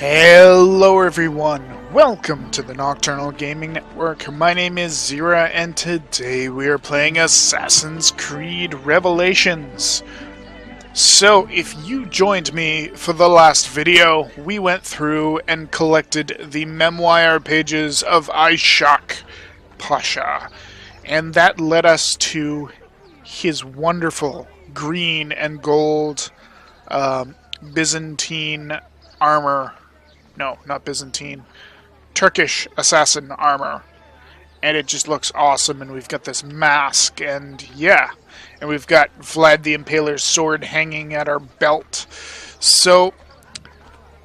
Hello everyone, welcome to the Nocturnal Gaming Network. My name is Xeriua and today we are playing Assassin's Creed Revelations. So if you joined me for the last video, we went through and collected the memoir pages of Ishak Pasha, and that led us to his wonderful green and gold Byzantine armor. No, not Byzantine. Turkish assassin armor. And it just looks awesome, and we've got this mask, and yeah. And we've got Vlad the Impaler's sword hanging at our belt. So,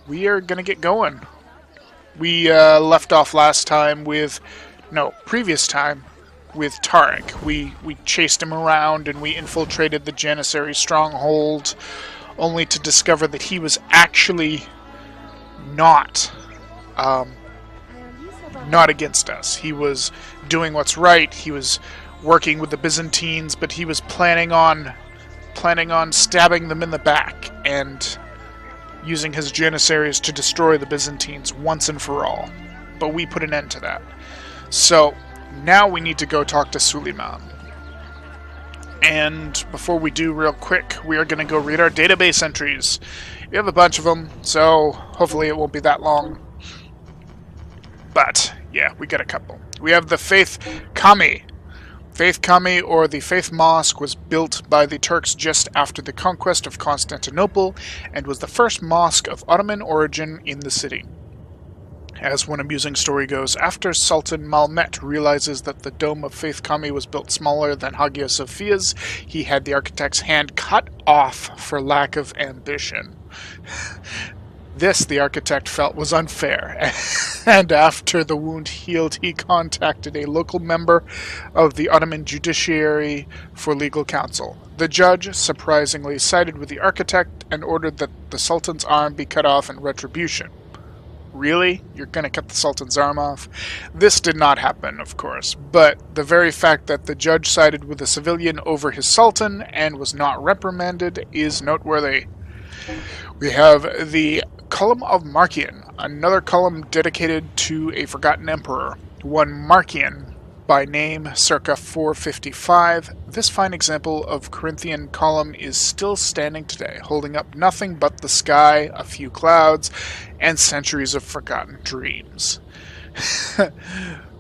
we are going to get going. We left off last time with... No, previous time with Tarik. We chased him around, and we infiltrated the Janissary stronghold, only to discover that he was actually... not against us. He was doing what's right. He was working with the Byzantines, but he was planning on stabbing them in the back and using his Janissaries to destroy the Byzantines once and for all. But we put an end to that. So now we need to go talk to Suleiman. And before we do, real quick, we are going to go read our database entries. We have a bunch of them, so hopefully it won't be that long. But, yeah, we got a couple. We have the Faith Kami. Faith Kami, or the Faith Mosque, was built by the Turks just after the conquest of Constantinople, and was the first mosque of Ottoman origin in the city. As one amusing story goes, after Sultan Mehmed realizes that the dome of Faith Kami was built smaller than Hagia Sophia's, he had the architect's hand cut off for lack of ambition. This, the architect felt, was unfair, and after the wound healed, he contacted a local member of the Ottoman judiciary for legal counsel. The judge, surprisingly, sided with the architect and ordered that the Sultan's arm be cut off in retribution. Really? You're going to cut the Sultan's arm off? This did not happen, of course, but the very fact that the judge sided with a civilian over his Sultan and was not reprimanded is noteworthy. We have the Column of Marcian, another column dedicated to a forgotten emperor, one Marcian by name, circa 455. This fine example of Corinthian column is still standing today, holding up nothing but the sky, a few clouds, and centuries of forgotten dreams.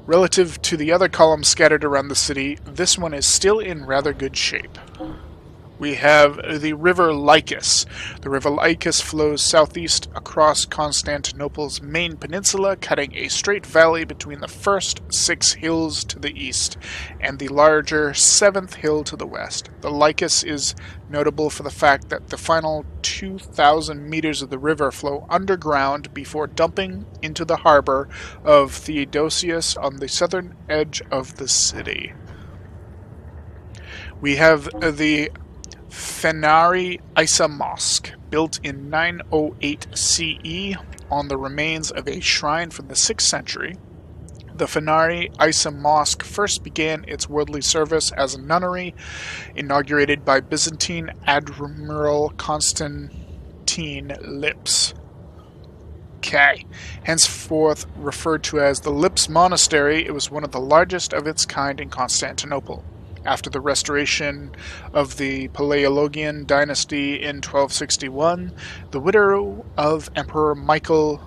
Relative to the other columns scattered around the city, this one is still in rather good shape. We have the River Lycus. The River Lycus flows southeast across Constantinople's main peninsula, cutting a straight valley between the first 6 hills to the east and the larger 7th hill to the west. The Lycus is notable for the fact that the final 2,000 meters of the river flow underground before dumping into the harbor of Theodosius on the southern edge of the city. We have the Fenari Isa Mosque, built in 908 CE on the remains of a shrine from the 6th century. The Fenari Isa Mosque first began its worldly service as a nunnery, inaugurated by Byzantine Admiral Constantine Lips. Henceforth referred to as the Lips Monastery, it was one of the largest of its kind in Constantinople. After the restoration of the Palaiologian dynasty in 1261, the widow of Emperor Mikhail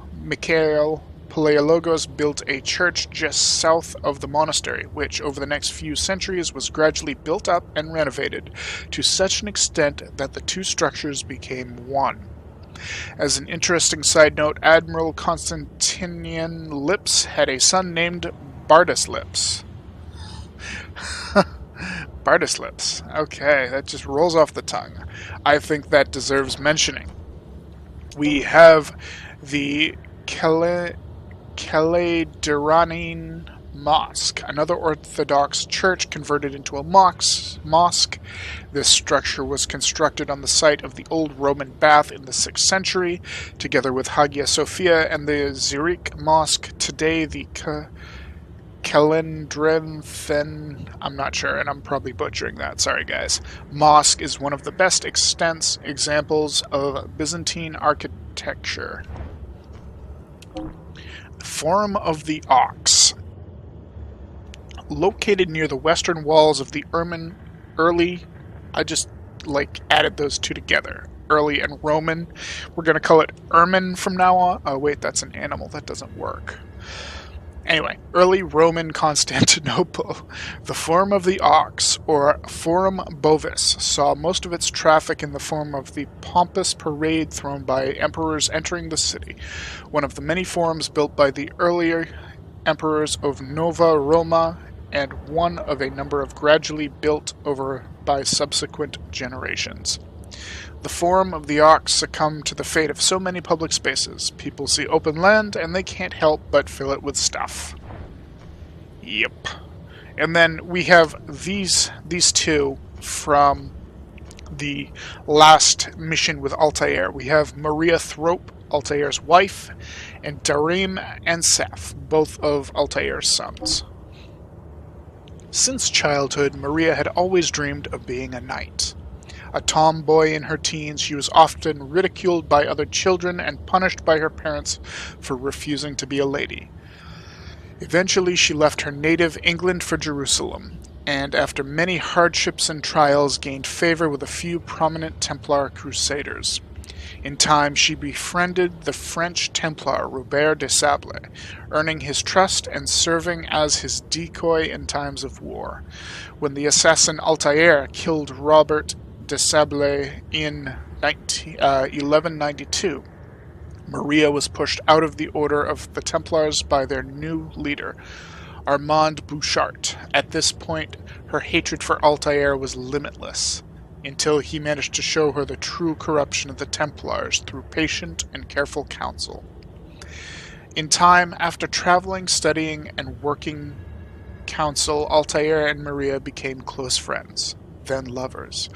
Palaiologos built a church just south of the monastery, which over the next few centuries was gradually built up and renovated to such an extent that the two structures became one. As an interesting side note, Admiral Constantinian Lips had a son named Bardas Lips. Bardas Lips. Okay, that just rolls off the tongue. I think that deserves mentioning. We have the Kaleidoranine Mosque, another Orthodox church converted into a mosque. This structure was constructed on the site of the old Roman bath in the 6th century, together with Hagia Sophia and the Zirik Mosque. Today, the Kalendrenthen, I'm not sure, and I'm probably butchering that, sorry guys. Mosque is one of the best examples of Byzantine architecture. The Forum of the Ox. Located near the western walls of the early, I just added those two together. Early and Roman. We're going to call it Ermine from now on. Oh wait, that's an animal. That doesn't work. Anyway, early Roman Constantinople. The Forum of the Ox, or Forum Bovis, saw most of its traffic in the form of the pompous parade thrown by emperors entering the city, one of the many forums built by the earlier emperors of Nova Roma, and one of a number of gradually built over by subsequent generations. The Forum of the Ox succumbed to the fate of so many public spaces. People see open land, and they can't help but fill it with stuff. Yep. And then we have these two from the last mission with Altair. We have Maria Thrope, Altair's wife, and Darim and Seth, both of Altair's sons. Since childhood, Maria had always dreamed of being a knight. A tomboy in her teens, she was often ridiculed by other children and punished by her parents for refusing to be a lady. Eventually, she left her native England for Jerusalem, and after many hardships and trials, gained favor with a few prominent Templar crusaders. In time, she befriended the French Templar Robert de Sable, earning his trust and serving as his decoy in times of war. When the assassin Altair killed Robert de Sable in 1192, Maria was pushed out of the order of the Templars by their new leader, Armand Bouchart. At this point, her hatred for Altair was limitless, until he managed to show her the true corruption of the Templars through patient and careful counsel. In time, after traveling, studying, and working counsel, Altair and Maria became close friends, then lovers.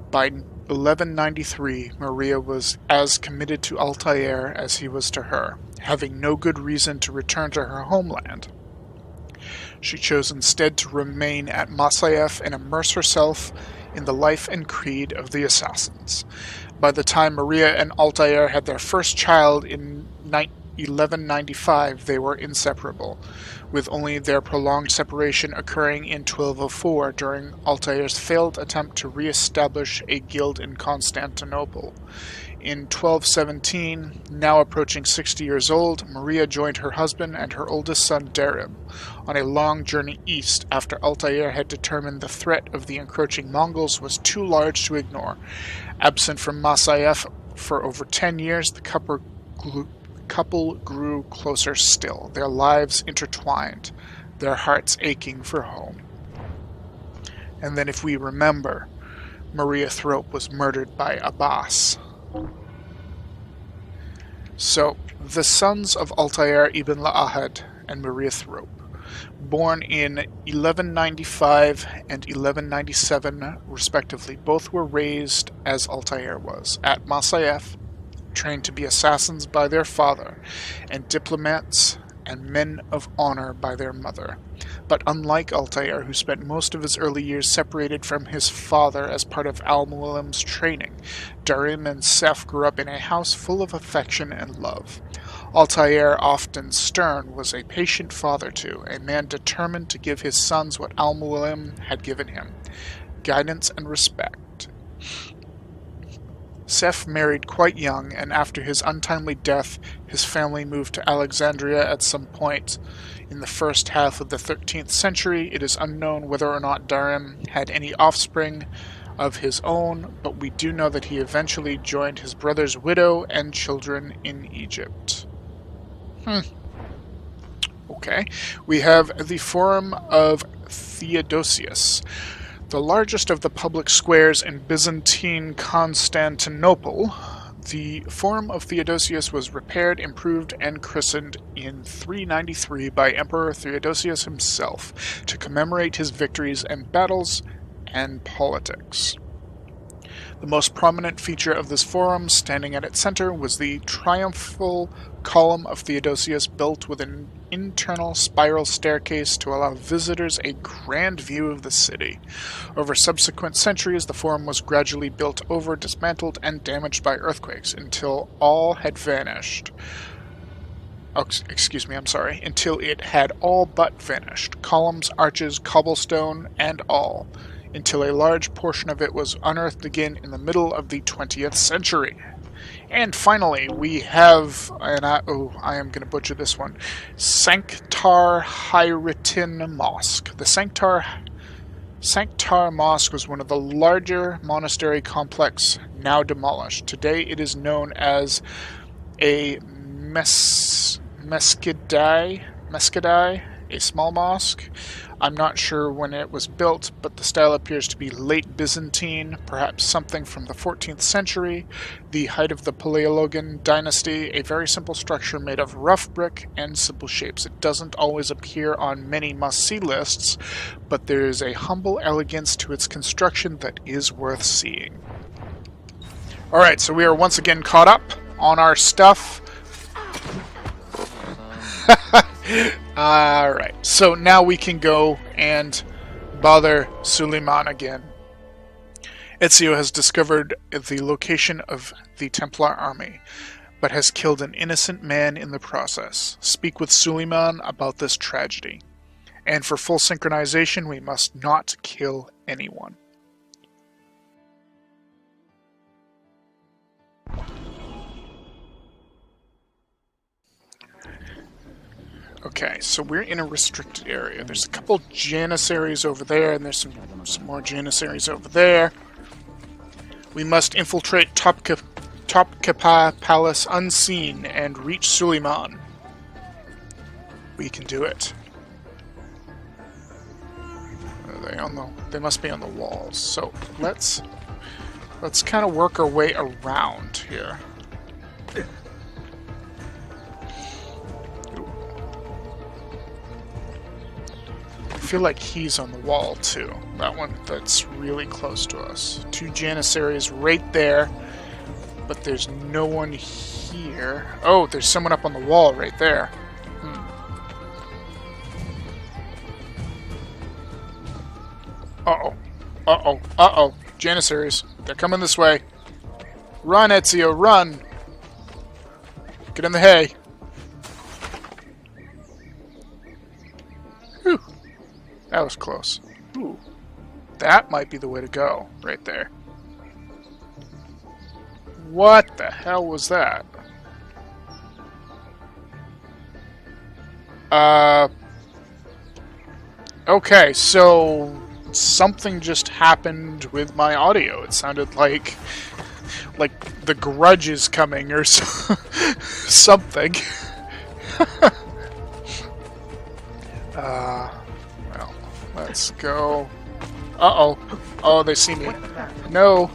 By 1193, Maria was as committed to Altair as he was to her, having no good reason to return to her homeland. She chose instead to remain at Masyaf and immerse herself in the life and creed of the assassins. By the time Maria and Altair had their first child in 1195, they were inseparable, with only their prolonged separation occurring in 1204 during Altair's failed attempt to re-establish a guild in Constantinople. In 1217, now approaching 60 years old, Maria joined her husband and her oldest son Darim on a long journey east after Altair had determined the threat of the encroaching Mongols was too large to ignore. Absent from Masyaf for over 10 years, the couple grew closer still, their lives intertwined, their hearts aching for home. And then if we remember, Maria Thrope was murdered by Abbas. So, the sons of Altair ibn La'ahad and Maria Thrope, born in 1195 and 1197 respectively, both were raised as Altair was, at Masyaf, trained to be assassins by their father, and diplomats and men of honor by their mother. But unlike Altair, who spent most of his early years separated from his father as part of Al-Mualim's training, Darim and Seth grew up in a house full of affection and love. Altair, often stern, was a patient father too, a man determined to give his sons what Al-Mualim had given him, guidance and respect. Seth married quite young, and after his untimely death, his family moved to Alexandria at some point in the first half of the 13th century. It is unknown whether or not Darim had any offspring of his own, but we do know that he eventually joined his brother's widow and children in Egypt. Okay. We have the Forum of Theodosius, the largest of the public squares in Byzantine Constantinople. The Forum of Theodosius was repaired, improved, and christened in 393 by Emperor Theodosius himself to commemorate his victories and battles and politics. The most prominent feature of this forum, standing at its center, was the triumphal column of Theodosius, built with an internal spiral staircase to allow visitors a grand view of the city. Over subsequent centuries, the forum was gradually built over, dismantled, and damaged by earthquakes until all had vanished. Oh, excuse me, I'm sorry. Until it had all but vanished. Columns, arches, cobblestone, and all. Until a large portion of it was unearthed again in the middle of the 20th century. And finally, we have, and I am going to butcher this one, Sanctar Hyritin Mosque. The Sanctar Mosque was one of the larger monastery complex, now demolished. Today it is known as a mesquidai, a small mosque. I'm not sure when it was built, but the style appears to be late Byzantine, perhaps something from the 14th century, the height of the Palaiologan dynasty, a very simple structure made of rough brick and simple shapes. It doesn't always appear on many must-see lists, but there is a humble elegance to its construction that is worth seeing. Alright, so we are once again caught up on our stuff. Alright, so now we can go and bother Suleiman again. Ezio has discovered the location of the Templar army, but has killed an innocent man in the process. Speak with Suleiman about this tragedy. And for full synchronization, we must not kill anyone. Okay, so we're in a restricted area. There's a couple Janissaries over there, and there's some more Janissaries over there. We must infiltrate Topkapi Palace unseen and reach Suleiman. We can do it. Are they on the? They must be on the walls. So let's kind of work our way around here. I feel like he's on the wall too. That one that's really close to us. Two Janissaries right there, but there's no one here. Oh, there's someone up on the wall right there. Uh-oh. Uh-oh. Uh-oh. Janissaries. They're coming this way. Run, Ezio, run! Get in the hay. Whew. That was close. Ooh. That might be the way to go, right there. What the hell was that? Okay, so something just happened with my audio. It sounded like The Grudge is coming or something. Well, let's go. Uh-oh. Oh, they see me. No.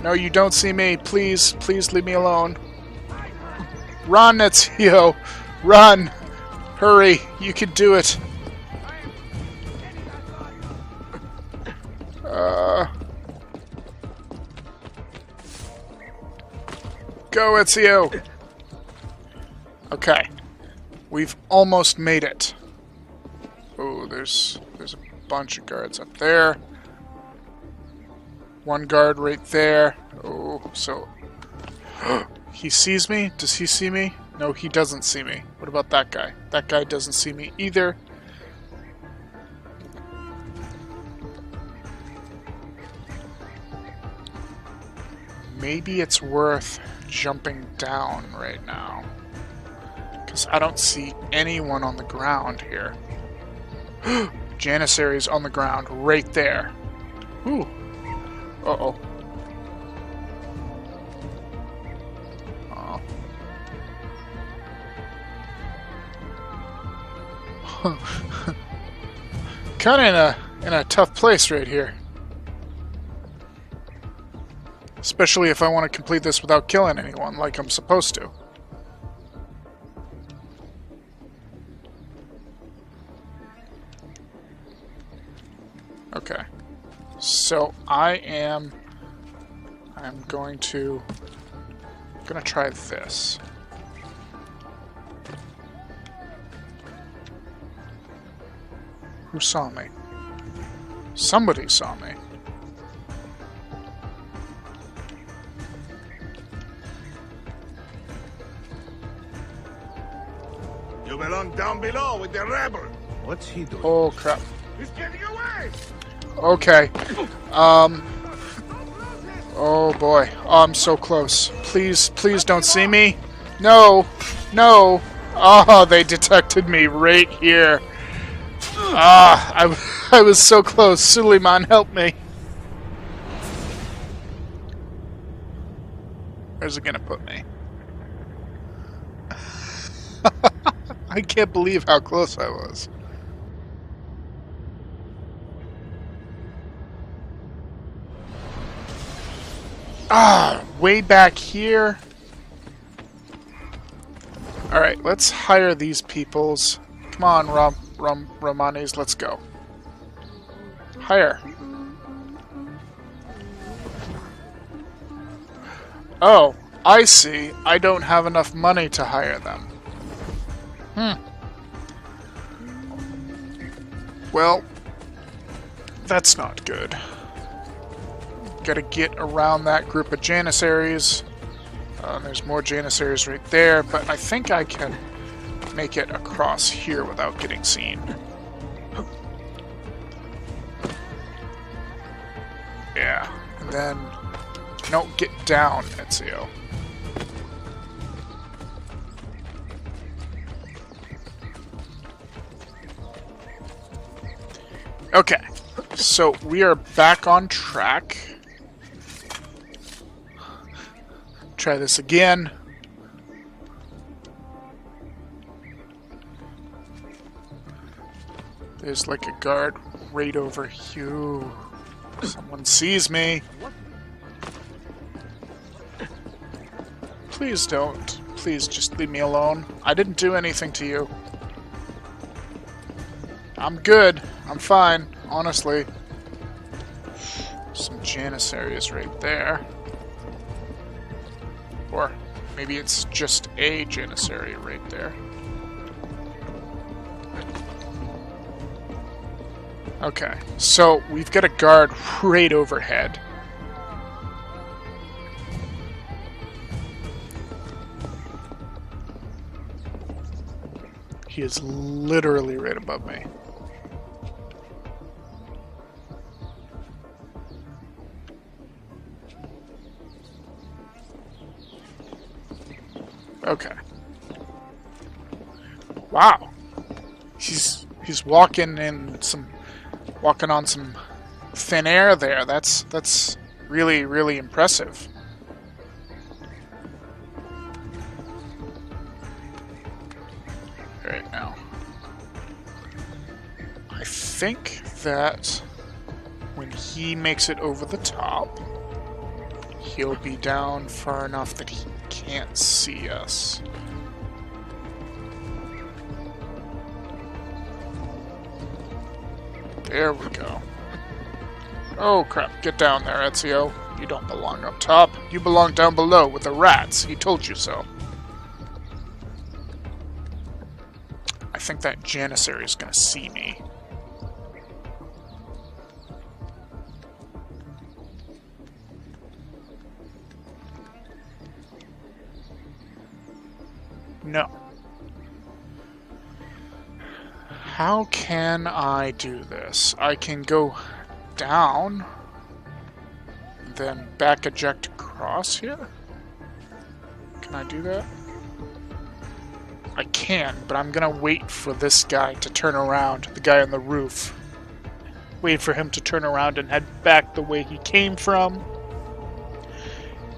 No, you don't see me. Please, please leave me alone. Run, Ezio. Run. Hurry. You can do it. Go, Ezio. Okay. We've almost made it. Oh, there's a bunch of guards up there. One guard right there. Oh, so... He sees me? Does he see me? No, he doesn't see me. What about that guy? That guy doesn't see me either. Maybe it's worth jumping down right now. Because I don't see anyone on the ground here. Janissaries on the ground right there. Ooh. Uh-oh. Kind of in a tough place right here. Especially if I want to complete this without killing anyone like I'm supposed to. Okay. So I'm going to try this. Who saw me? Somebody saw me. You belong down below with the rebel. What's he doing? Oh, crap. He's getting away. Okay. Oh, boy. Oh, I'm so close. Please, please don't see me. No. No. Oh, they detected me right here. I was so close. Suleiman, help me. Where's it gonna put me? I can't believe how close I was. Way back here. Alright, let's hire these peoples. Come on, Romanis, let's go. Hire. Oh, I see. I don't have enough money to hire them. Well, that's not good. Gotta get around that group of Janissaries. There's more Janissaries right there, but I think I can make it across here without getting seen. Yeah, and then... No, get down, Ezio. Okay, so we are back on track. Try this again. There's like a guard right over here. Someone sees me. Please don't. Please just leave me alone. I didn't do anything to you. I'm good. I'm fine, honestly. Some Janissaries right there. Or maybe it's just a Janissary right there. Okay, so we've got a guard right overhead. He is literally right above me. Okay. Wow. He's walking on some thin air there. That's really, really impressive. Right now. I think that when he makes it over the top, he'll be down far enough that he can't see us. There we go. Oh crap, get down there, Ezio. You don't belong up top. You belong down below with the rats. He told you so. I think that Janissary is gonna see me. No. How can I do this? I can go down, then back eject across here? Can I do that? I can, but I'm gonna wait for this guy to turn around, the guy on the roof. Wait for him to turn around and head back the way he came from.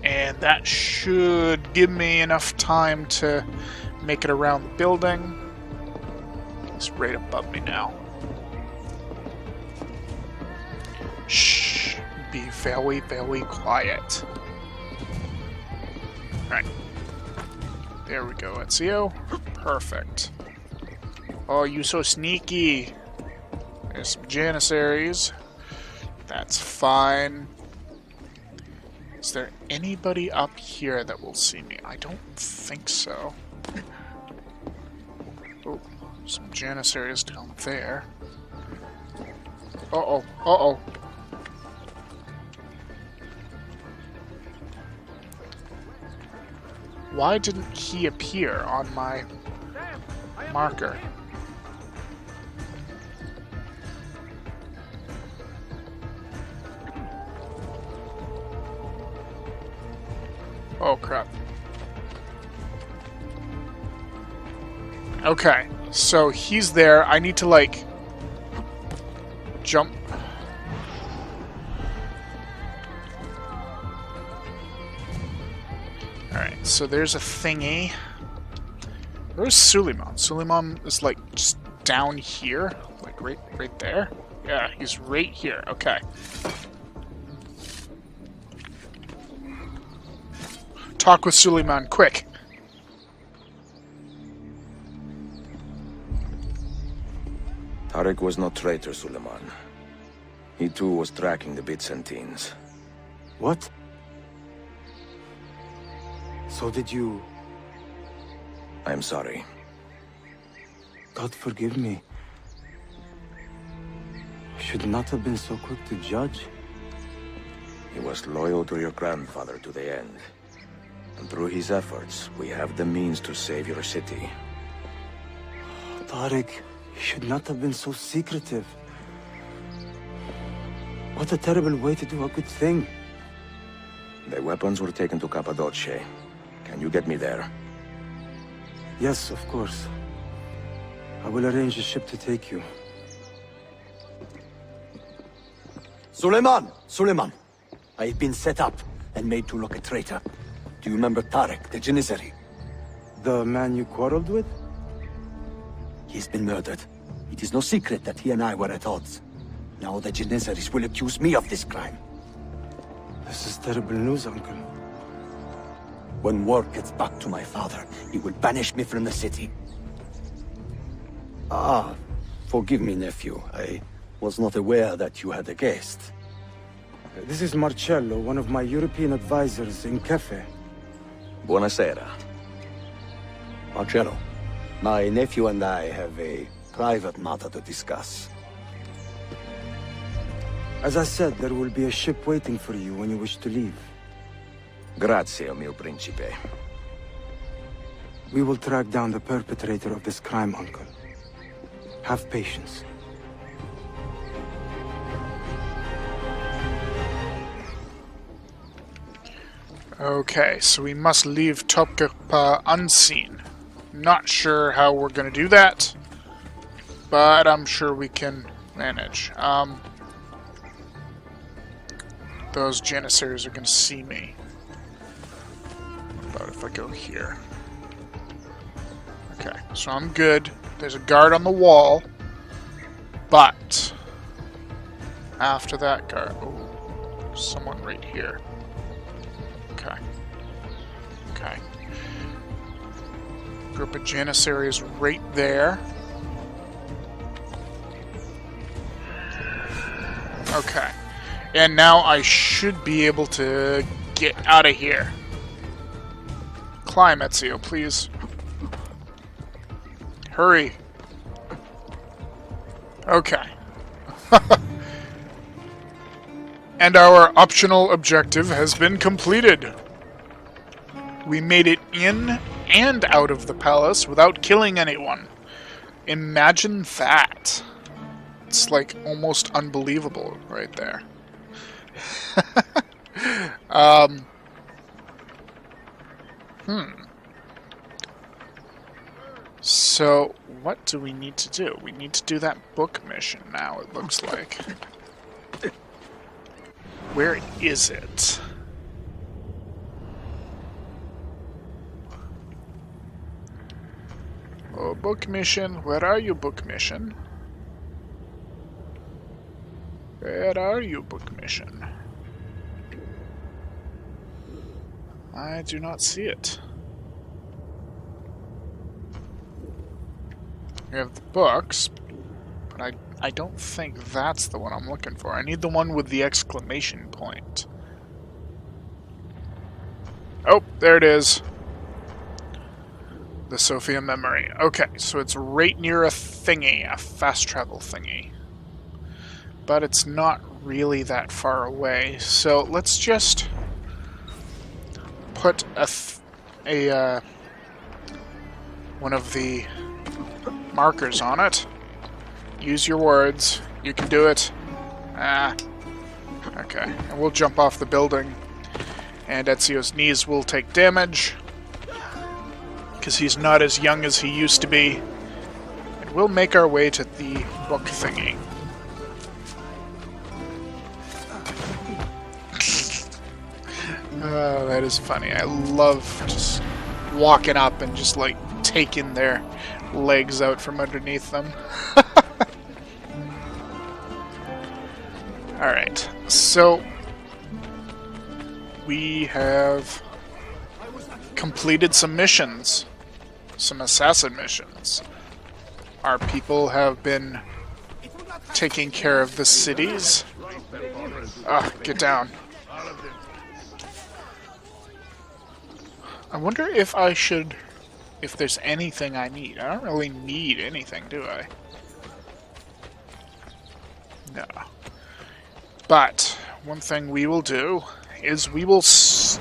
And that should give me enough time to make it around the building. He's right above me now. Shh. Be very, very quiet. Right. There we go, Ezio. Perfect. Oh, you so sneaky. There's some Janissaries. That's fine. Is there anybody up here that will see me? I don't think so. Oh, some Janissaries down there. Uh-oh, uh-oh. Why didn't he appear on my marker. Oh, crap. Okay, so he's there. I need to, like, jump. Alright, so there's a thingy. Where's Suleiman? Suleiman is, like, just down here? Like, right there? Yeah, he's right here. Okay. Talk with Suleiman, quick. Tarik was no traitor, Suleiman. He too was tracking the Byzantines. What? So did you... I am sorry. God forgive me. I should not have been so quick to judge. He was loyal to your grandfather to the end. And through his efforts, we have the means to save your city. Tarik, you should not have been so secretive. What a terrible way to do a good thing. The weapons were taken to Cappadocia. Can you get me there? Yes, of course. I will arrange a ship to take you. Suleiman! Suleiman! I have been set up and made to look a traitor. Do you remember Tarik, the Janissary? The man you quarreled with? He's been murdered. It is no secret that he and I were at odds. Now the Janissaries will accuse me of this crime. This is terrible news, Uncle. When word gets back to my father, he will banish me from the city. Ah, forgive me, nephew. I was not aware that you had a guest. This is Marcello, one of my European advisors in Cafe. Buonasera. Marcello, my nephew and I have a private matter to discuss. As I said, there will be a ship waiting for you when you wish to leave. Grazie, mio principe. We will track down the perpetrator of this crime, Uncle. Have patience. Okay, so we must leave Topkapi unseen. Not sure how we're going to do that, but I'm sure we can manage. Those Janissaries are going to see me. What about if I go here? Okay, so I'm good. There's a guard on the wall, but after that guard... Oh, someone right here. Okay. Okay. Group of Janissaries right there. Okay. And now I should be able to get out of here. Climb, Ezio, please. Hurry. Okay. And our optional objective has been completed. We made it in and out of the palace without killing anyone. Imagine that. It's like almost unbelievable right there. So, what do we need to do? We need to do that book mission now, it looks like. Where is it? Oh, book mission. Where are you, book mission? Where are you, book mission? I do not see it. We have the books, but I don't think that's the one I'm looking for. I need the one with the exclamation point. Oh, there it is. The Sophia memory. Okay, so it's right near a thingy, a fast travel thingy. But it's not really that far away. So let's just put one of the markers on it. Use your words. You can do it. Ah. Okay. And we'll jump off the building. And Ezio's knees will take damage. Because he's not as young as he used to be. And we'll make our way to the book thingy. Oh, that is funny. I love just walking up and just like taking their legs out from underneath them. Alright, so we have completed some missions. Some assassin missions. Our people have been taking care of the cities. Get down. I wonder if I should... if there's anything I need. I don't really need anything, do I? No. But one thing we will do is we will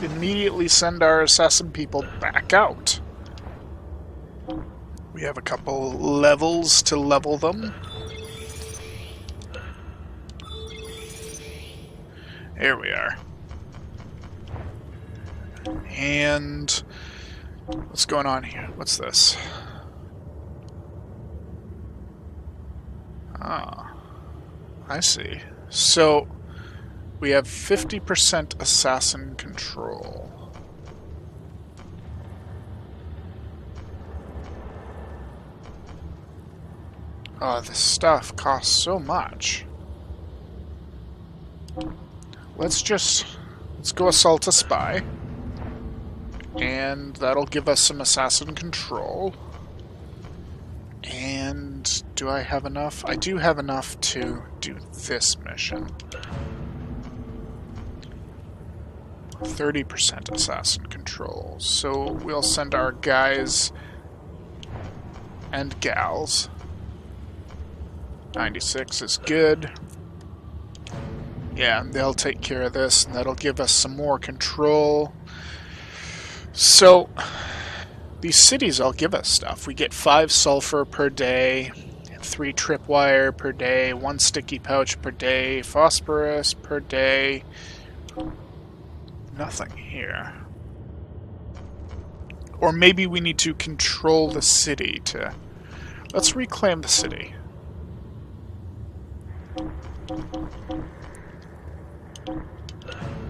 immediately send our assassin people back out. We have a couple levels to level them. Here we are. And what's going on here? What's this? Ah, I see. So we have 50% assassin control. Oh, this stuff costs so much. Let's go assault a spy. And that'll give us some assassin control. And do I have enough? I do have enough to do this mission. 30% assassin control. So we'll send our guys and gals. 96 is good. Yeah, and they'll take care of this, and that'll give us some more control. So, these cities all give us stuff. We get 5 sulfur per day, 3 tripwire per day, 1 sticky pouch per day, phosphorus per day. Nothing here. Or maybe we need to control the city to... Let's reclaim the city.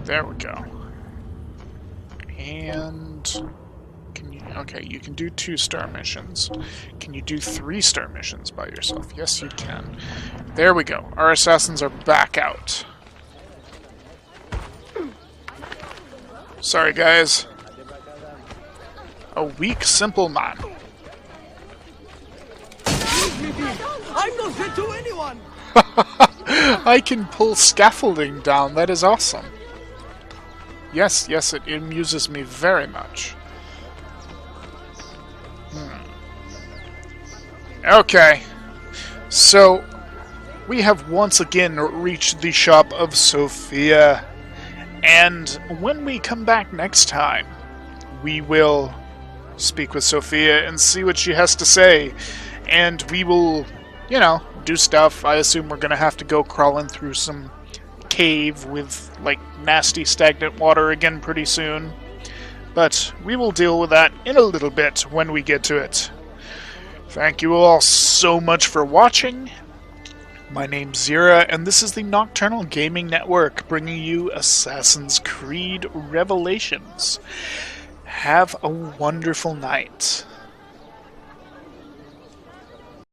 There we go. And... Okay, you can do 2-star missions. Can you do 3-star missions by yourself? Yes, you can. There we go. Our assassins are back out. Sorry, guys. A weak, simple man. I'm not fit to anyone! I can pull scaffolding down. That is awesome. Yes, it amuses me very much. Okay. So, we have once again reached the shop of Sophia. And when we come back next time, we will speak with Sophia and see what she has to say. And we will, you know, do stuff. I assume we're going to have to go crawling through some cave with, like, nasty stagnant water again pretty soon. But we will deal with that in a little bit when we get to it. Thank you all so much for watching. My name's Xeriua, and this is the Nocturnal Gaming Network, bringing you Assassin's Creed Revelations. Have a wonderful night.